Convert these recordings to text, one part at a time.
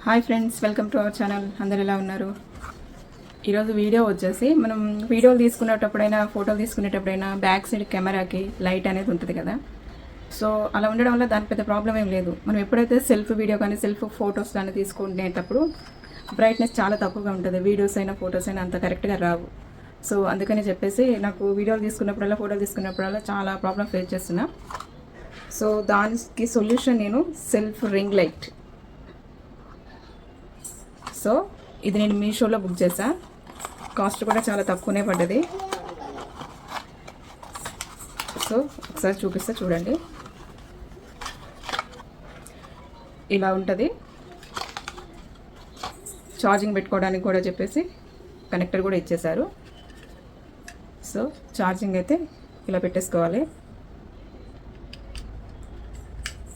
Hi friends, welcome to our channel. అందరు ఎలా ఉన్నారు? ఈరోజు వీడియో వచ్చేసి మనం వీడియోలు తీసుకునేటప్పుడైనా ఫోటోలు తీసుకునేటప్పుడైనా బ్యాక్ సైడ్ కెమెరాకి లైట్ అనేది ఉంటుంది కదా. సో అలా ఉండడం వల్ల దాని పెద్ద ప్రాబ్లం ఏం లేదు. మనం ఎప్పుడైతే సెల్ఫ్ వీడియో కానీ సెల్ఫ్ ఫొటోస్ కానీ తీసుకునేటప్పుడు బ్రైట్నెస్ చాలా తక్కువగా ఉంటుంది. వీడియోస్ అయినా ఫొటోస్ అయినా అంత కరెక్ట్గా రావు. సో అందుకని చెప్పేసి నాకు వీడియోలు తీసుకున్నప్పుడల్లా ఫోటోలు తీసుకున్నప్పుడల్లా చాలా ప్రాబ్లం ఫేస్ చేస్తున్నా. సో దానికి సొల్యూషన్ నేను సెల్ఫ్ రింగ్ లైట్. సో ఇది నేను మీషోలో బుక్ చేసా. కాస్ట్ కూడా చాలా తక్కువనే పడ్డది. సో ఒకసారి చూపిస్తా చూడండి. ఇలా ఉంటుంది. ఛార్జింగ్ పెట్టుకోవడానికి కూడా చెప్పేసి కనెక్టర్ కూడా ఇచ్చేశారు. సో ఛార్జింగ్ అయితే ఇలా పెట్టేసుకోవాలి.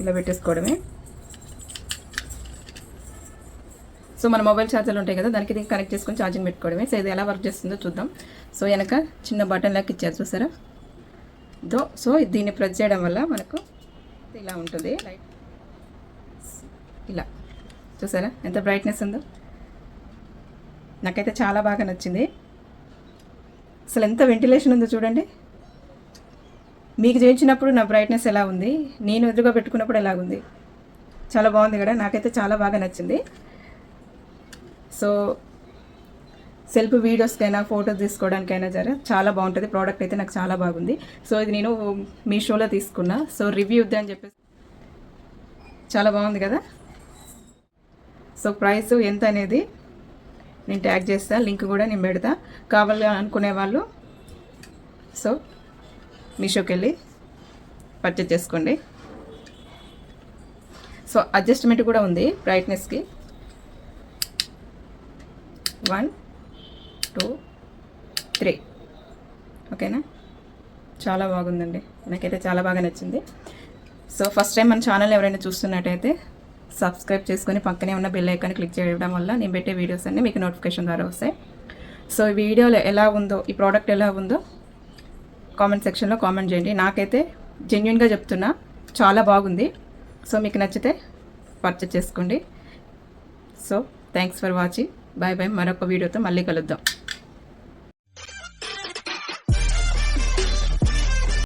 ఇలా పెట్టేసుకోవడమే. సో మన మొబైల్ ఛార్జర్లు ఉంటాయి కదా, దానికి దీనికి కనెక్ట్ చేసుకొని ఛార్జింగ్ పెట్టుకోవడమే. సో ఇది ఎలా వర్క్ చేస్తుందో చూద్దాం. సో వెనక చిన్న బటన్ లాగా ఇచ్చారు చూసారా. సో దీన్ని ప్రెస్ చేయడం వల్ల మనకు ఇలా ఉంటుంది. ఇలా చూసారా ఎంత బ్రైట్నెస్ ఉందో. నాకైతే చాలా బాగా నచ్చింది. అసలు ఎంత వెంటిలేషన్ ఉందో చూడండి. మీకు చేయించినప్పుడు నా బ్రైట్నెస్ ఎలా ఉంది, నేను ఎదురుగా పెట్టుకున్నప్పుడు ఎలా ఉంది, చాలా బాగుంది కదా. నాకైతే చాలా బాగా నచ్చింది. సో సెల్ఫ్ వీడియోస్కైనా ఫోటోస్ తీసుకోవడానికైనా చాలా బాగుంటుంది. ప్రోడక్ట్ అయితే నాకు చాలా బాగుంది. సో ఇది నేను మీషోలో తీసుకున్నా. సో రివ్యూ అని చెప్పేసి చాలా బాగుంది కదా. సో ప్రైస్ ఎంత అనేది నేను ట్యాగ్ చేస్తాను, లింక్ కూడా నేను పెడతా. కావాలి అనుకునే వాళ్ళు సో మీషోకి వెళ్ళి పర్చేజ్ చేసుకోండి. సో అడ్జస్ట్మెంట్ కూడా ఉంది బ్రైట్నెస్కి. 1 2 3 ఓకేనా. చాలా బాగుందండి, నాకైతే చాలా బాగా నచ్చింది. సో ఫస్ట్ టైం మన ఛానల్ ఎవరైనా చూస్తున్నట్టయితే సబ్స్క్రైబ్ చేసుకొని పక్కనే ఉన్న బెల్ ఐకాన్ క్లిక్ చేయడం వల్ల నేను పెట్టే వీడియోస్ అన్నీ మీకు నోటిఫికేషన్ ద్వారా వస్తాయి. సో ఈ వీడియోలో ఎలా ఉందో, ఈ ప్రోడక్ట్ ఎలా ఉందో కామెంట్ సెక్షన్లో కామెంట్ చేయండి. నాకైతే జెన్యున్గా చెప్తున్నా, చాలా బాగుంది. సో మీకు నచ్చితే పర్చేజ్ చేసుకోండి. So thanks for watching. Bye bye. మరొక వీడియోతో మళ్ళీ కలుద్దాం.